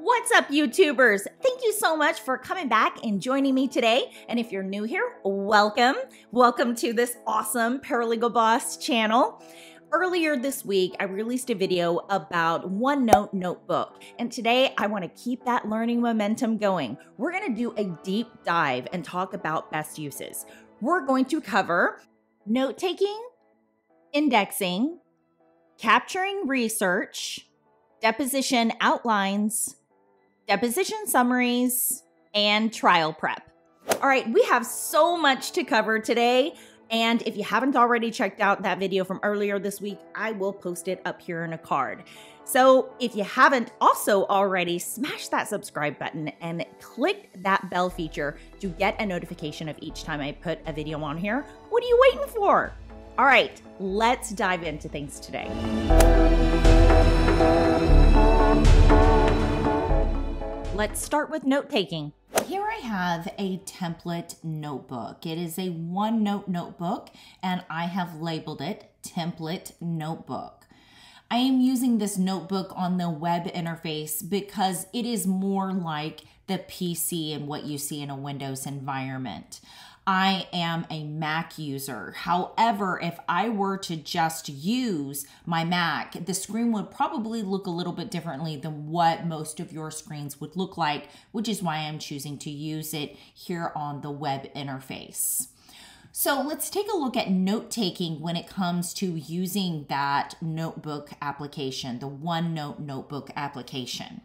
What's up, YouTubers? Thank you so much for coming back and joining me today. And if you're new here, welcome. Welcome to this awesome Paralegal Boss channel. Earlier this week, I released a video about OneNote Notebook. And today, I want to keep that learning momentum going. We're going to do a deep dive and talk about best uses. We're going to cover note-taking, indexing, capturing research, deposition outlines, deposition summaries, and trial prep. All right, we have so much to cover today. And if you haven't already checked out that video from earlier this week, I will post it up here in a card. So if you haven't also already, smash that subscribe button and click that bell feature to get a notification of each time I put a video on here. What are you waiting for? All right, let's dive into things today. Let's start with note-taking. Here I have a template notebook. It is a OneNote notebook, and I have labeled it Template Notebook. I am using this notebook on the web interface because it is more like the PC and what you see in a Windows environment. I am a Mac user. However, if I were to just use my Mac, the screen would probably look a little bit differently than what most of your screens would look like, which is why I'm choosing to use it here on the web interface. So let's take a look at note-taking when it comes to using that notebook application, the OneNote Notebook application.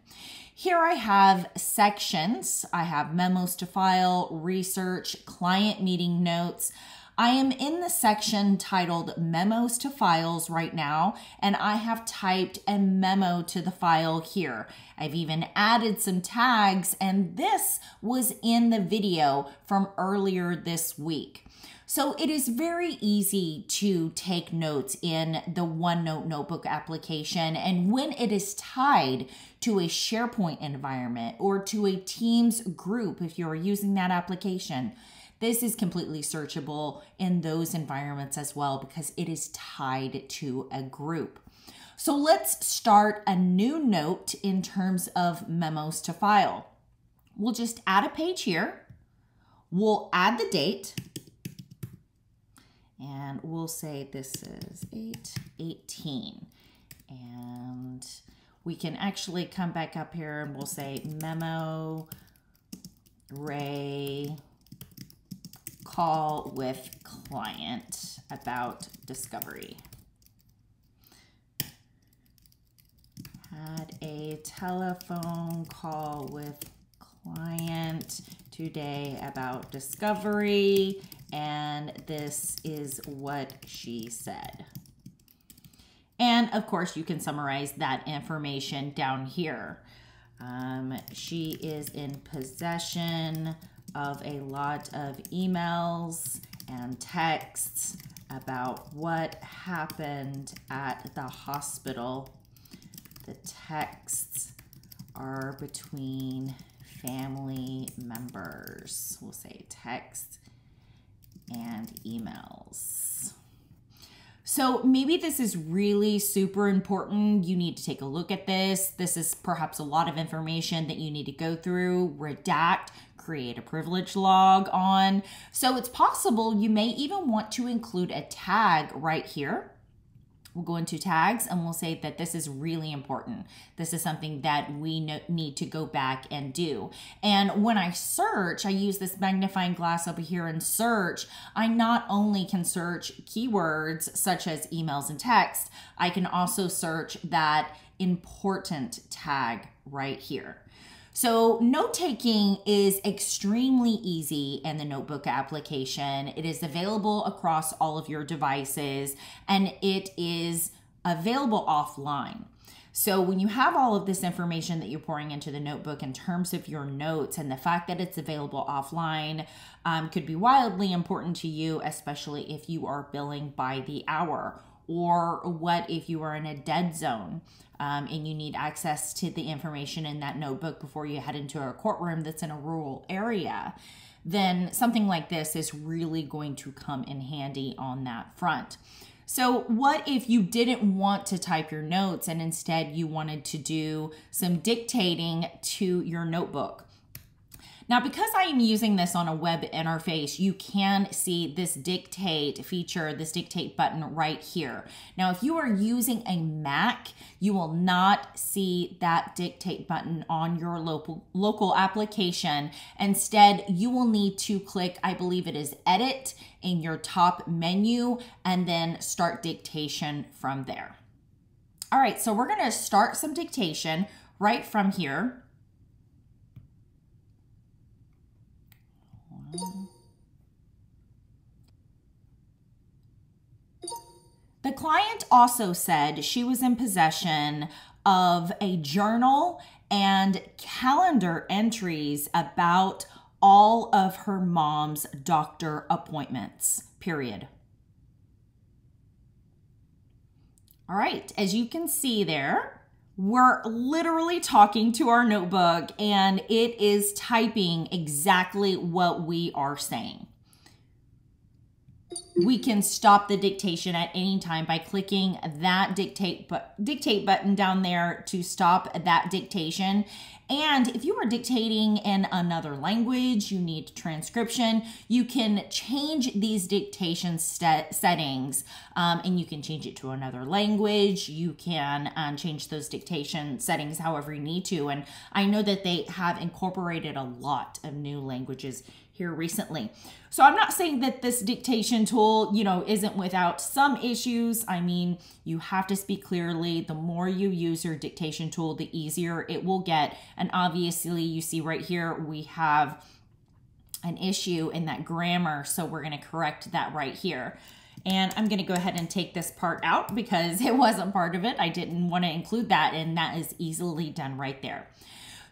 Here I have sections. I have memos to file, research, client meeting notes. I am in the section titled Memos to Files right now, and I have typed a memo to the file here. I've even added some tags, and this was in the video from earlier this week. So it is very easy to take notes in the OneNote Notebook application, and when it is tied to a SharePoint environment or to a Teams group, if you're using that application, this is completely searchable in those environments as well because it is tied to a group. So let's start a new note in terms of memos to file. We'll just add a page here. We'll add the date. And we'll say this is 8/18. And we can actually come back up here and we'll say memo, Ray, call with client about discovery. Had a telephone call with client today about discovery, and this is what she said. And of course, you can summarize that information down here. She is in possession of a lot of emails and texts about what happened at the hospital. The texts are between family members. We'll say text and emails. So maybe this is really super important. You need to take a look at this. This is perhaps a lot of information that you need to go through, redact, create a privilege log on. So it's possible you may even want to include a tag right here. We'll go into tags and we'll say that this is really important. This is something that we need to go back and do. And when I search, I use this magnifying glass over here and search. I not only can search keywords such as emails and text, I can also search that important tag right here. So note-taking is extremely easy in the notebook application. It is available across all of your devices, and it is available offline. So when you have all of this information that you're pouring into the notebook in terms of your notes, and the fact that it's available offline could be wildly important to you, especially if you are billing by the hour. Or what if you are in a dead zone and you need access to the information in that notebook before you head into a courtroom that's in a rural area, then something like this is really going to come in handy on that front. So what if you didn't want to type your notes and instead you wanted to do some dictating to your notebook? Now, because I am using this on a web interface, you can see this dictate feature, this dictate button right here. Now, if you are using a Mac, you will not see that dictate button on your local application. Instead, you will need to click, I believe it is Edit in your top menu, and then start dictation from there. All right, so we're gonna start some dictation right from here. The client also said she was in possession of a journal and calendar entries about all of her mom's doctor appointments, period. All right, as you can see there, we're literally talking to our notebook and it is typing exactly what we are saying. We can stop the dictation at any time by clicking that dictate button down there to stop that dictation. And if you are dictating in another language, you need transcription, you can change these dictation settings and you can change it to another language. You can change those dictation settings however you need to. And I know that they have incorporated a lot of new languages here recently. So I'm not saying that this dictation tool, isn't without some issues. I mean, you have to speak clearly. The more you use your dictation tool, the easier it will get. And obviously you see right here, we have an issue in that grammar. So we're going to correct that right here. And I'm going to go ahead and take this part out because it wasn't part of it. I didn't want to include that, and that is easily done right there.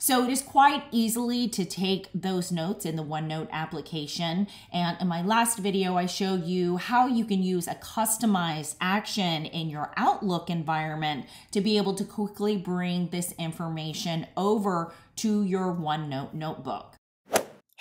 So it is quite easily to take those notes in the OneNote application. And in my last video, I showed you how you can use a customized action in your Outlook environment to be able to quickly bring this information over to your OneNote notebook.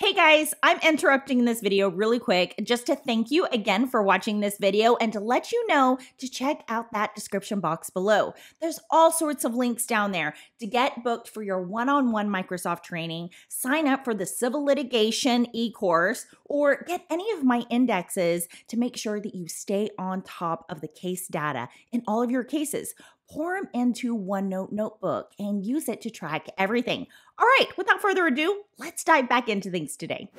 Hey guys, I'm interrupting this video really quick just to thank you again for watching this video and to let you know to check out that description box below. There's all sorts of links down there to get booked for your one-on-one Microsoft training, sign up for the civil litigation e-course, or get any of my indexes to make sure that you stay on top of the case data in all of your cases. Pour them into OneNote Notebook and use it to track everything. All right, without further ado, let's dive back into things today.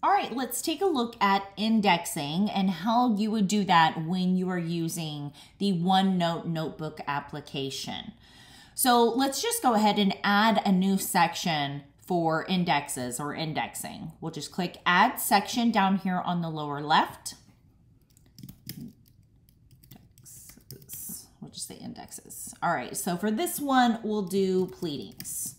All right, let's take a look at indexing and how you would do that when you are using the OneNote Notebook application. So let's just go ahead and add a new section for indexes or indexing. We'll just click Add Section down here on the lower left. We'll just say indexes. All right, so for this one, we'll do pleadings.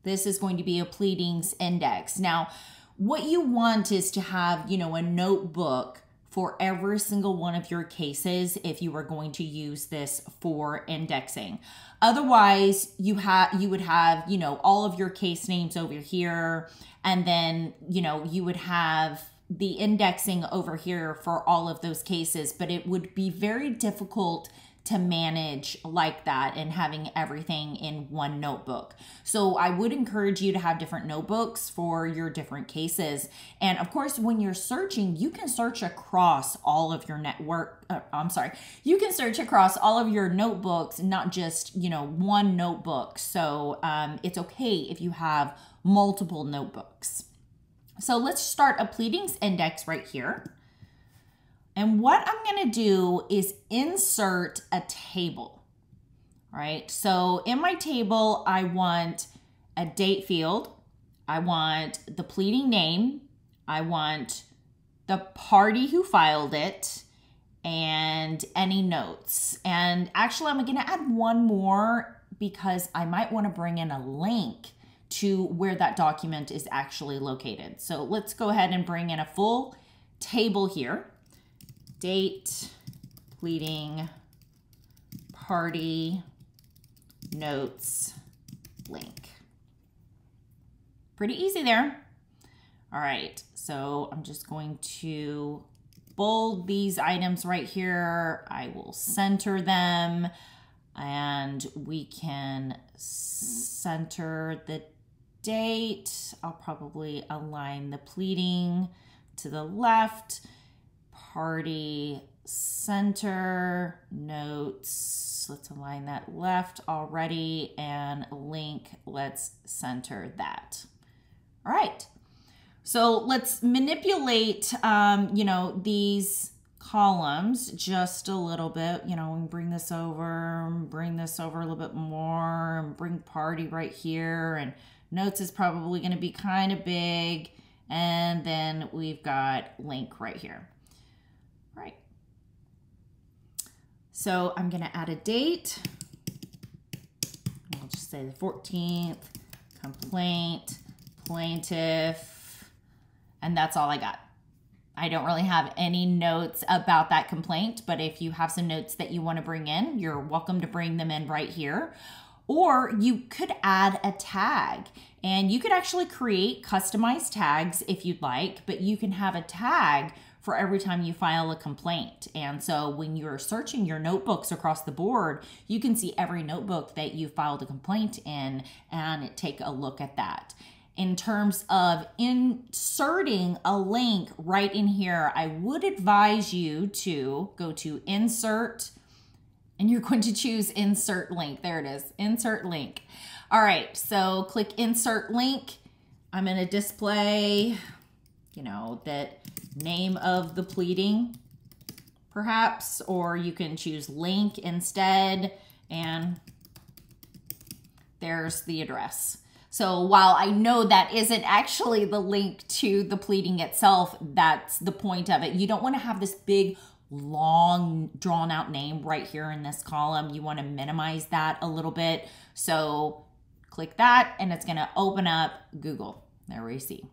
This is going to be a pleadings index. Now, what you want is to have, a notebook for every single one of your cases if you are going to use this for indexing. Otherwise, you would have, all of your case names over here, and then, you would have the indexing over here for all of those cases, but it would be very difficult to manage like that and having everything in one notebook. So I would encourage you to have different notebooks for your different cases. And of course, when you're searching, you can search across all of your you can search across all of your notebooks, not just, one notebook. So it's okay if you have multiple notebooks. So let's start a pleadings index right here. And what I'm going to do is insert a table. All right, so in my table, I want a date field. I want the pleading name. I want the party who filed it and any notes. And actually, I'm going to add one more because I might want to bring in a link to where that document is actually located. So let's go ahead and bring in a full table here. Date, pleading, party, notes, link. Pretty easy there. All right, so I'm just going to bold these items right here. I will center them, and we can center the date. I'll probably align the pleading to the left, party center, notes, let's align that left already, and link, let's center that. All right, so let's manipulate, you know, these columns just a little bit. You know, and bring this over a little bit more, and bring party right here, and notes is probably going to be kind of big, and then we've got link right here. All right. So I'm going to add a date. I'll just say the 14th, complaint, plaintiff, and that's all I got. I don't really have any notes about that complaint, but if you have some notes that you want to bring in, you're welcome to bring them in right here. Or you could add a tag, and you could actually create customized tags if you'd like, but you can have a tag for every time you file a complaint. And so when you're searching your notebooks across the board, you can see every notebook that you filed a complaint in and take a look at that. In terms of inserting a link right in here, I would advise you to go to Insert, and you're going to choose Insert Link. There it is, Insert Link. All right, so click Insert Link. I'm going to display, you know, that name of the pleading, perhaps, or you can choose link instead, and there's the address. So while I know that isn't actually the link to the pleading itself, that's the point of it. You don't want to have this big, long, drawn out name right here in this column. You want to minimize that a little bit. So click that, and it's going to open up Google. There we see.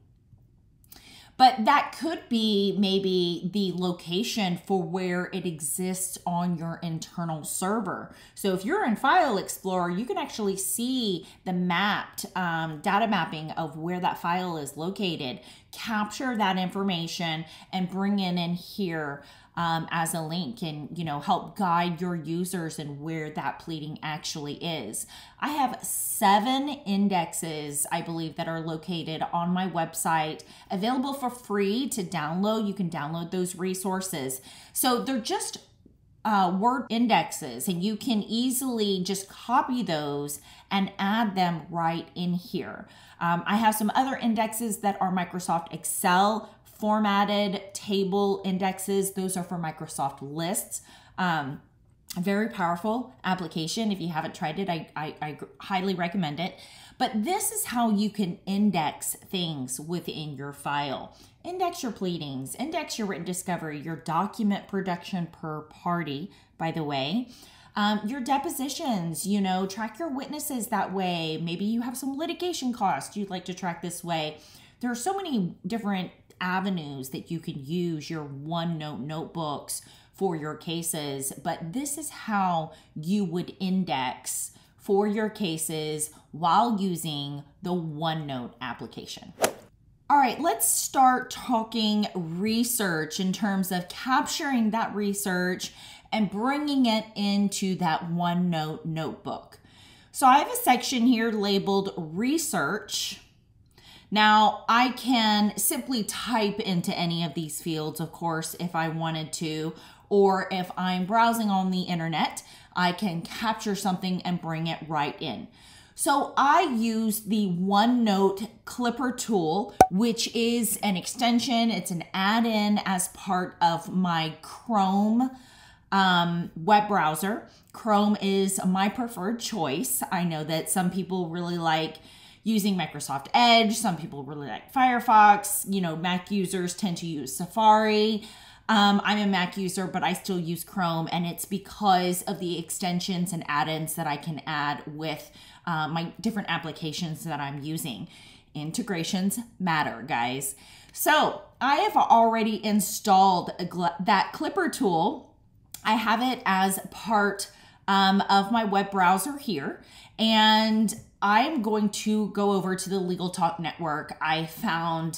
But that could be maybe the location for where it exists on your internal server. So if you're in File Explorer, you can actually see the mapped data mapping of where that file is located. Capture that information and bring it in here as a link, and, you know, help guide your users and where that pleading actually is. I have 7 indexes, I believe, that are located on my website, available for free to download. You can download those resources. So they're just Word indexes, and you can easily just copy those and add them right in here. I have some other indexes that are Microsoft Excel formatted table indexes. Those are for Microsoft Lists. A very powerful application. If you haven't tried it, I highly recommend it. But this is how you can index things within your file. Index your pleadings, index your written discovery, your document production per party, by the way. Your depositions, you know, track your witnesses that way. Maybe you have some litigation costs you'd like to track this way. There are so many different avenues that you can use your OneNote notebooks for your cases, but this is how you would index for your cases while using the OneNote application. All right, let's start talking research in terms of capturing that research and bringing it into that OneNote notebook. So I have a section here labeled Research. Now, I can simply type into any of these fields, of course, if I wanted to, or if I'm browsing on the internet, I can capture something and bring it right in. So I use the OneNote Clipper tool, which is an extension. It's an add-in as part of my Chrome web browser. Chrome is my preferred choice. I know that some people really like using Microsoft Edge. Some people really like Firefox. You know, Mac users tend to use Safari. I'm a Mac user, but I still use Chrome, and it's because of the extensions and add-ins that I can add with my different applications that I'm using. Integrations matter, guys. So I have already installed that Clipper tool. I have it as part of my web browser here, and I'm going to go over to the Legal Talk Network. I found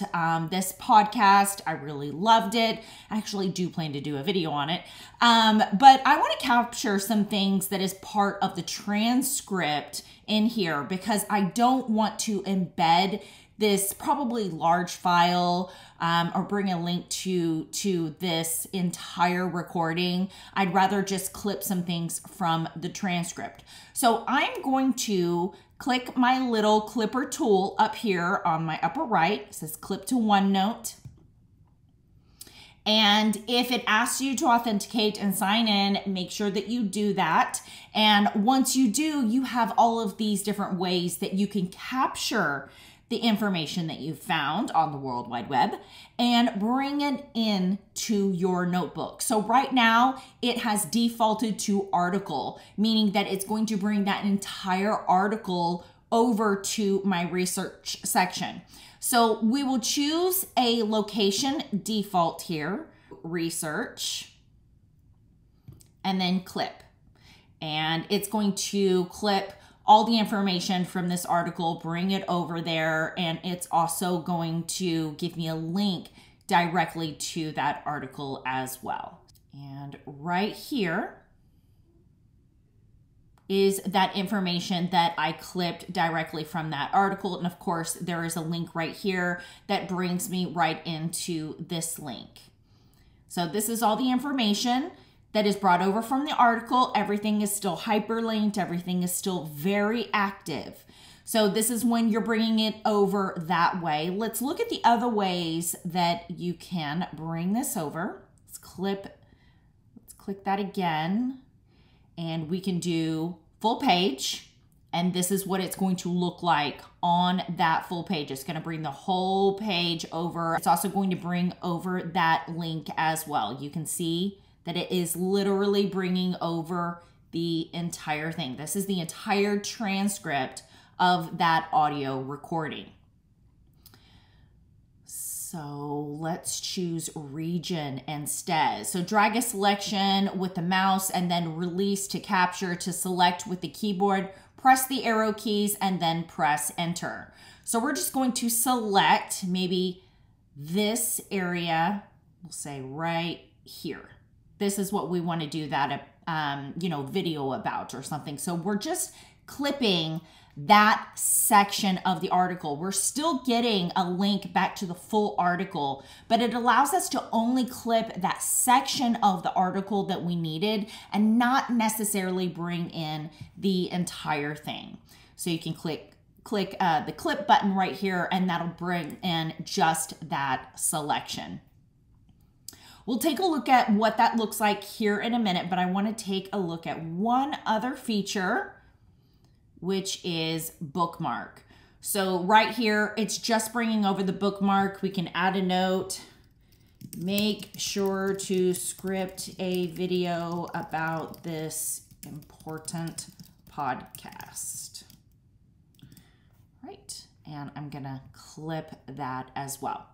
this podcast. I really loved it. I actually do plan to do a video on it. But I want to capture some things that is part of the transcript in here because I don't want to embed this probably large file or bring a link to this entire recording. I'd rather just clip some things from the transcript. So I'm going to click my little clipper tool up here on my upper right. It says clip to OneNote. And if it asks you to authenticate and sign in, make sure that you do that. And once you do, you have all of these different ways that you can capture the information that you found on the World Wide Web and bring it in to your notebook. So right now it has defaulted to article, meaning that it's going to bring that entire article over to my research section. So we will choose a location default here, research, and then clip. And it's going to clip all the information from this article, bring it over there, and it's also going to give me a link directly to that article as well. And right here is that information that I clipped directly from that article. And of course, there is a link right here that brings me right into this link. So this is all the information that is brought over from the article. Everything is still hyperlinked. Everything is still very active. So this is when you're bringing it over that way. Let's look at the other ways that you can bring this over. Let's click that again. And we can do full page. And this is what it's going to look like on that full page. It's going to bring the whole page over. It's also going to bring over that link as well. You can see that it is literally bringing over the entire thing. This is the entire transcript of that audio recording. So let's choose region instead. So drag a selection with the mouse and then release to capture to select with the keyboard, press the arrow keys and then press enter. So we're just going to select maybe this area, we'll say right here. This is what we want to do that, video about or something. So we're just clipping that section of the article. We're still getting a link back to the full article, but it allows us to only clip that section of the article that we needed and not necessarily bring in the entire thing. So you can click the clip button right here and that'll bring in just that selection. We'll take a look at what that looks like here in a minute, but I want to take a look at one other feature, which is bookmark. So right here, it's just bringing over the bookmark. We can add a note. Make sure to script a video about this important podcast. Right, and I'm gonna clip that as well.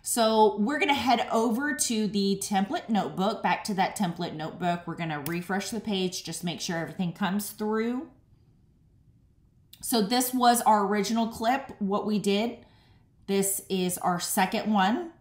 So we're going to head over to the template notebook, back to that template notebook. We're going to refresh the page, just make sure everything comes through. So this was our original clip, what we did. This is our second one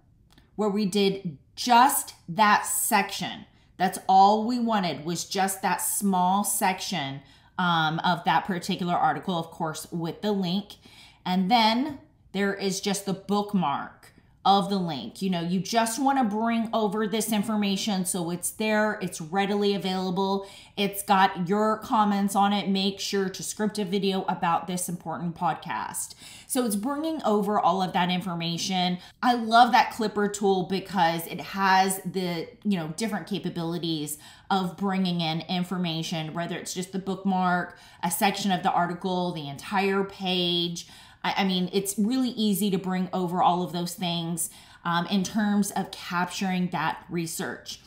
where we did just that section. That's all we wanted was just that small section of that particular article, of course, with the link. And then there is just the bookmark of the link. You just want to bring over this information so it's there, it's readily available, it's got your comments on it. Make sure to script a video about this important podcast. So it's bringing over all of that information. I love that clipper tool because it has the, different capabilities of bringing in information, whether it's just the bookmark, a section of the article, the entire page. I mean, it's really easy to bring over all of those things in terms of capturing that research.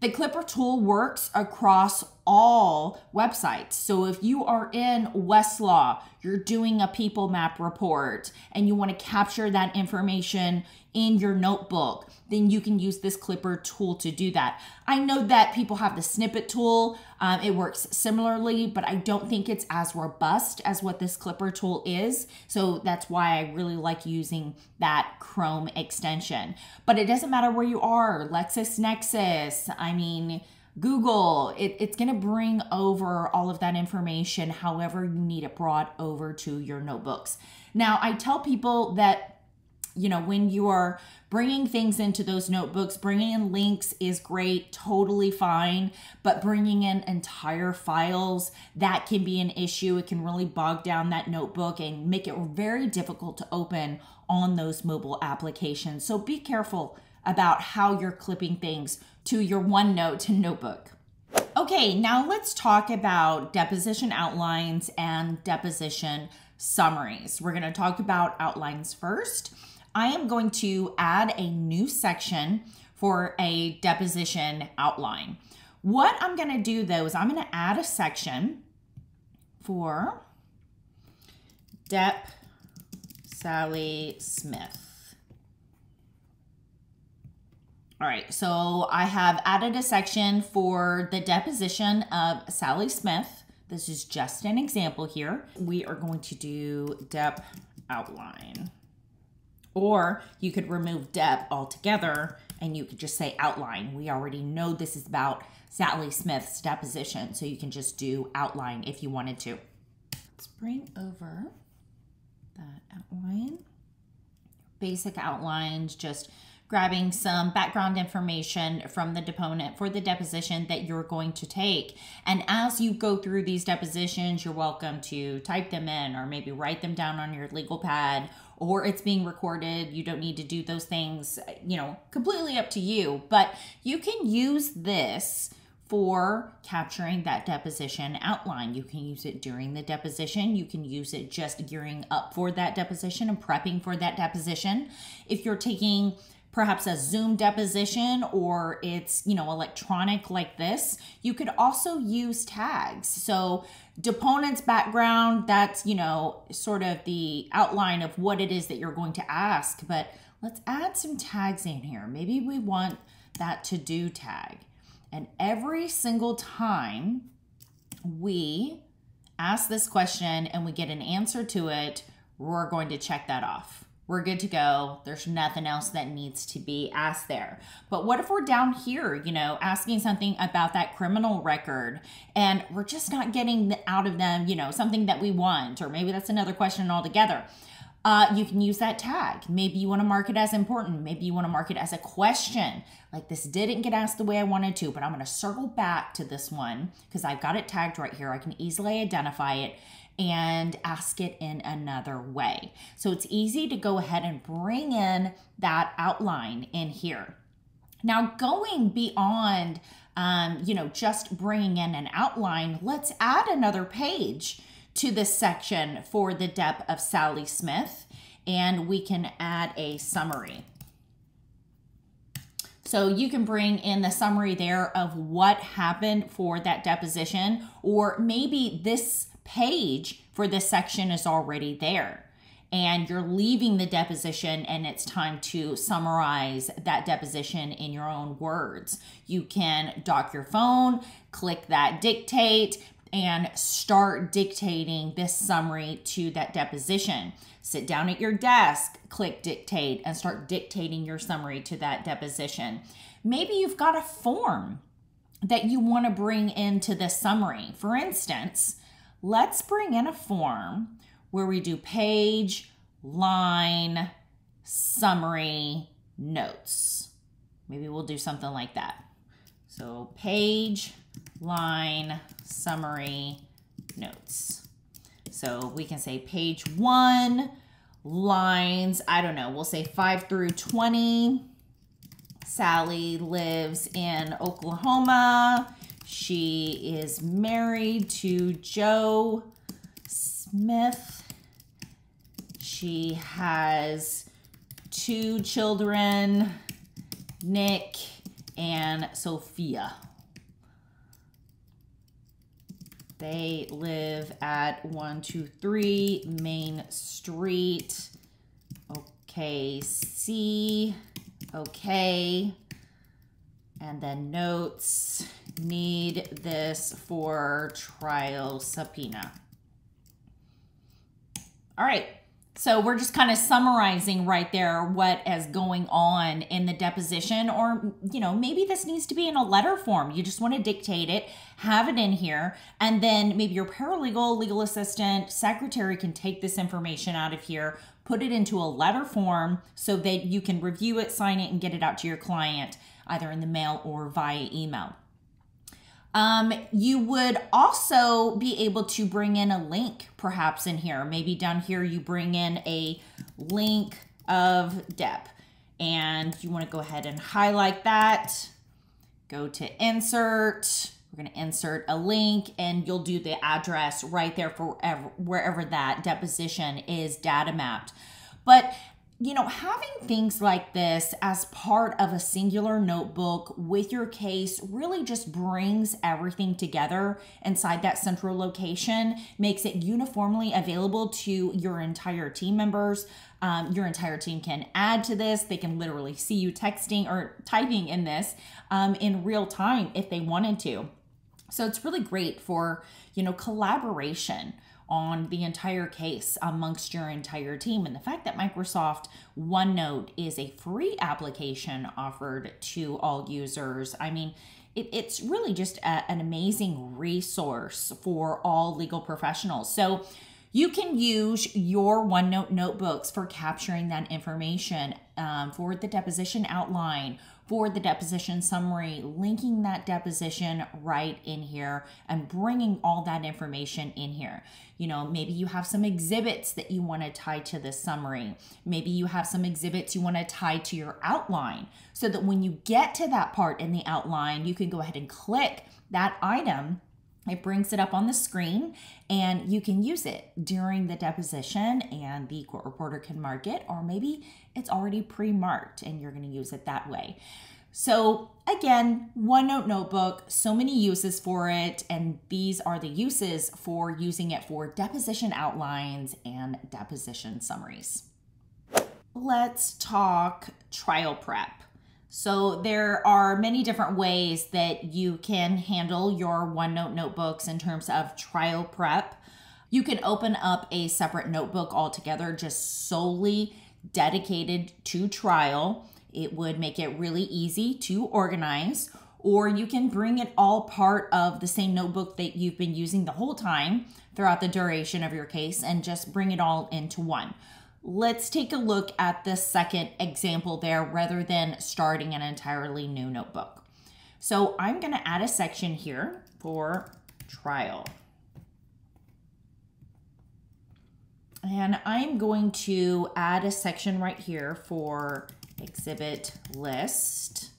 The clipper tool works across all websites. So if you are in Westlaw, you're doing a people map report and you want to capture that information in your notebook, then you can use this clipper tool to do that. I know that people have the snippet tool. It works similarly, but I don't think it's as robust as what this clipper tool is. So that's why I really like using that Chrome extension. But it doesn't matter where you are, LexisNexis, I mean, Google, it's going to bring over all of that information however you need it brought over to your notebooks. Now, I tell people that, you know, when you are bringing things into those notebooks, bringing in links is great, totally fine, but bringing in entire files, that can be an issue. It can really bog down that notebook and make it very difficult to open on those mobile applications. So be careful about how you're clipping things to your OneNote notebook. Okay, now let's talk about deposition outlines and deposition summaries. We're going to talk about outlines first. I am going to add a new section for a deposition outline. What I'm going to do though is I'm going to add a section for Dep Sally Smith. All right, so I have added a section for the deposition of Sally Smith. This is just an example here. We are going to do Dep outline. Or you could remove Dep altogether and you could just say outline. We already know this is about Sally Smith's deposition, so you can just do outline if you wanted to. Let's bring over that outline. Basic outlines, just grabbing some background information from the deponent for the deposition that you're going to take. And as you go through these depositions, you're welcome to type them in or maybe write them down on your legal pad, or it's being recorded. You don't need to do those things, you know, completely up to you, but you can use this for capturing that deposition outline. You can use it during the deposition. You can use it just gearing up for that deposition and prepping for that deposition. If you're taking perhaps a Zoom deposition or it's, you know, electronic like this, you could also use tags. So deponent's background, that's, you know, sort of the outline of what it is that you're going to ask, but let's add some tags in here. Maybe we want that to do tag. And every single time we ask this question and we get an answer to it, we're going to check that off. We're good to go. There's nothing else that needs to be asked there. But what if we're down here, you know, asking something about that criminal record and we're just not getting out of them, you know, something that we want, or maybe that's another question altogether. You can use that tag. Maybe you want to mark it as important. Maybe you want to mark it as a question. Like, this didn't get asked the way I wanted to, but I'm going to circle back to this one because I've got it tagged right here. I can easily identify it and ask it in another way. So it's easy to go ahead and bring in that outline in here. Now, going beyond, you know, just bringing in an outline, let's add another page to this section for the Dep of Sally Smith, and we can add a summary. So you can bring in the summary there of what happened for that deposition, or maybe this page for this section is already there and you're leaving the deposition and it's time to summarize that deposition in your own words. You can dock your phone, click that dictate, and start dictating this summary to that deposition. Sit down at your desk, click dictate, and start dictating your summary to that deposition. Maybe you've got a form that you want to bring into this summary. For instance, let's bring in a form where we do page, line, summary, notes. Maybe we'll do something like that. So page, line, summary, notes. So we can say page 1, lines, I don't know, we'll say 5 through 20. Sally lives in Oklahoma. She is married to Joe Smith. She has 2 children, Nick and Sophia. They live at 123 Main Street. Okay, C. Okay. And then notes, need this for trial subpoena. All right. So we're just kind of summarizing right there what is going on in the deposition, or, you know, maybe this needs to be in a letter form. You just want to dictate it, have it in here, and then maybe your paralegal, legal assistant, secretary can take this information out of here, put it into a letter form so that you can review it, sign it, and get it out to your client, either in the mail or via email. You would also be able to bring in a link perhaps in here. Maybe down here you bring in a link of Dep, and you want to go ahead and highlight that. Go to insert. We're going to insert a link, and you'll do the address right there for wherever that deposition is data mapped. But you know, having things like this as part of a singular notebook with your case really just brings everything together inside that central location, makes it uniformly available to your entire team members. Your entire team can add to this. They can literally see you texting or typing in this in real time if they wanted to. So it's really great for, you know, collaboration on the entire case amongst your entire team. And the fact that Microsoft OneNote is a free application offered to all users, I mean, it's really just an amazing resource for all legal professionals. So you can use your OneNote notebooks for capturing that information, for the deposition outline, for the deposition summary, linking that deposition right in here and bringing all that information in here. You know, maybe you have some exhibits that you want to tie to this summary. Maybe you have some exhibits you want to tie to your outline, so that when you get to that part in the outline, you can go ahead and click that item. It brings it up on the screen, and you can use it during the deposition, and the court reporter can mark it, or maybe it's already pre-marked and you're going to use it that way. So again, OneNote Notebook, so many uses for it, and these are the uses for using it for deposition outlines and deposition summaries. Let's talk trial prep. So there are many different ways that you can handle your OneNote notebooks in terms of trial prep. You can open up a separate notebook altogether, just solely dedicated to trial. It would make it really easy to organize, or you can bring it all part of the same notebook that you've been using the whole time throughout the duration of your case and just bring it all into one. Let's take a look at the second example there rather than starting an entirely new notebook. So I'm going to add a section here for trial. And I'm going to add a section right here for exhibit list.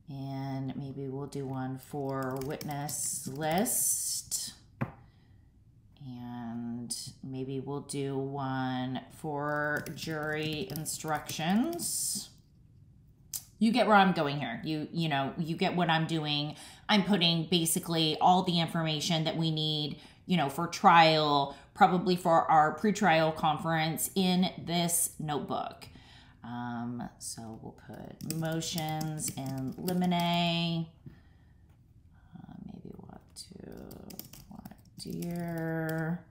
And maybe we'll do one for witness list. And maybe we'll do one for jury instructions. You get where I'm going here. You know, you get what I'm doing. I'm putting basically all the information that we need, you know, for trial, probably for our pretrial conference in this notebook. So we'll put motions in limine. Maybe we'll have to dear.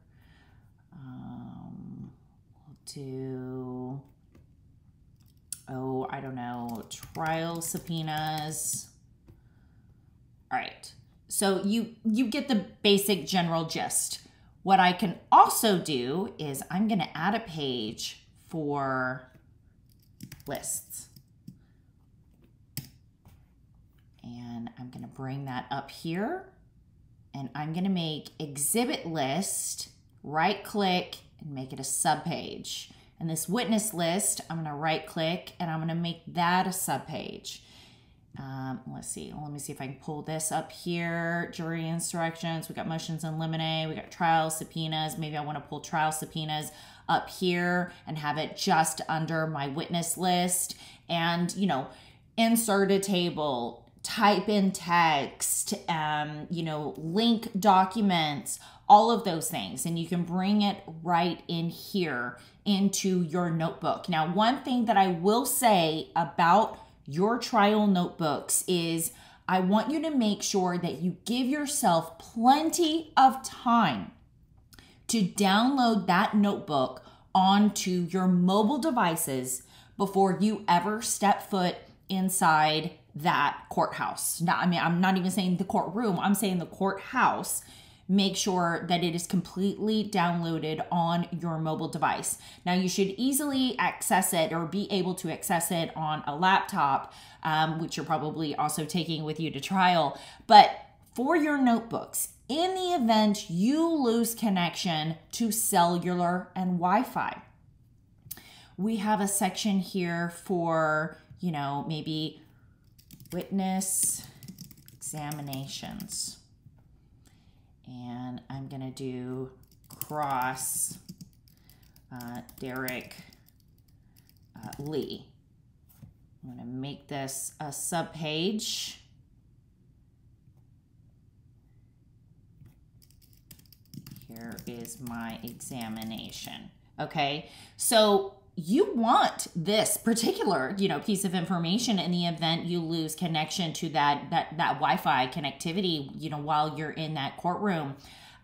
We'll do, oh, I don't know, trial subpoenas. All right. So you get the basic general gist. What I can also do is I'm going to add a page for lists. And I'm going to bring that up here. And I'm going to make exhibit list, right click, and make it a subpage. And this witness list, I'm going to right click and I'm going to make that a subpage. Let's see. Let me see if I can pull this up here. Jury instructions. We got motions in limine. We got trial subpoenas. Maybe I want to pull trial subpoenas up here and have it just under my witness list. And, you know, insert a table, type in text, link documents, all of those things. And you can bring it right in here into your notebook. Now, one thing that I will say about your trial notebooks is I want you to make sure that you give yourself plenty of time to download that notebook onto your mobile devices before you ever step foot inside that courthouse. Now, I'm not even saying the courtroom, I'm saying the courthouse. Make sure that it is completely downloaded on your mobile device. Now, you should easily access it or be able to access it on a laptop, which you're probably also taking with you to trial. But for your notebooks, in the event you lose connection to cellular and Wi-Fi, we have a section here for, maybe witness examinations. And I'm gonna do cross Derek Lee. I'm gonna make this a subpage. Here is my examination. Okay, so you want this particular, piece of information in the event you lose connection to that Wi-Fi connectivity, while you're in that courtroom.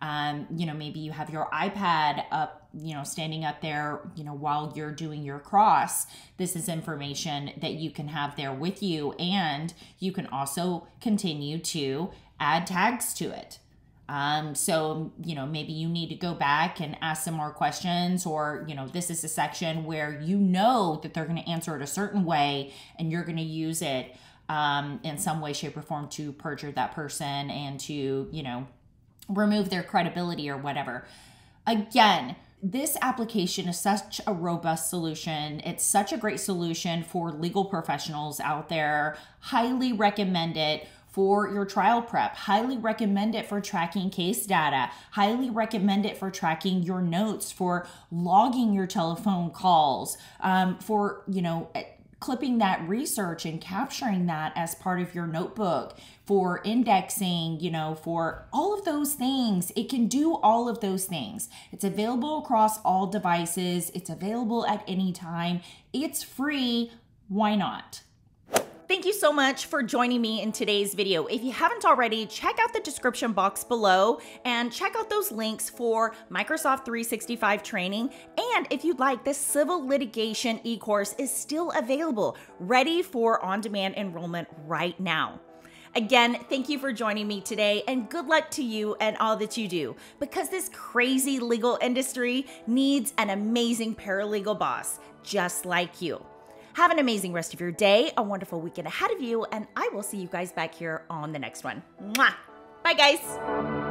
Maybe you have your iPad up, standing up there, while you're doing your cross. This is information that you can have there with you, and you can also continue to add tags to it. So, maybe you need to go back and ask some more questions, or, this is a section where that they're going to answer it a certain way, and you're going to use it in some way, shape, or form to perjure that person and to, remove their credibility or whatever. Again, this application is such a robust solution. It's such a great solution for legal professionals out there. Highly recommend it for your trial prep. Highly recommend it for tracking case data. Highly recommend it for tracking your notes, for logging your telephone calls, for, clipping that research and capturing that as part of your notebook, for indexing, for all of those things. It can do all of those things. It's available across all devices. It's available at any time. It's free. Why not? Thank you so much for joining me in today's video. If you haven't already, check out the description box below and check out those links for Microsoft 365 training. And if you'd like, this civil litigation e-course is still available, ready for on-demand enrollment right now. Again, thank you for joining me today, and good luck to you and all that you do, because this crazy legal industry needs an amazing paralegal boss just like you. Have an amazing rest of your day, a wonderful weekend ahead of you, and I will see you guys back here on the next one. Mwah! Bye, guys.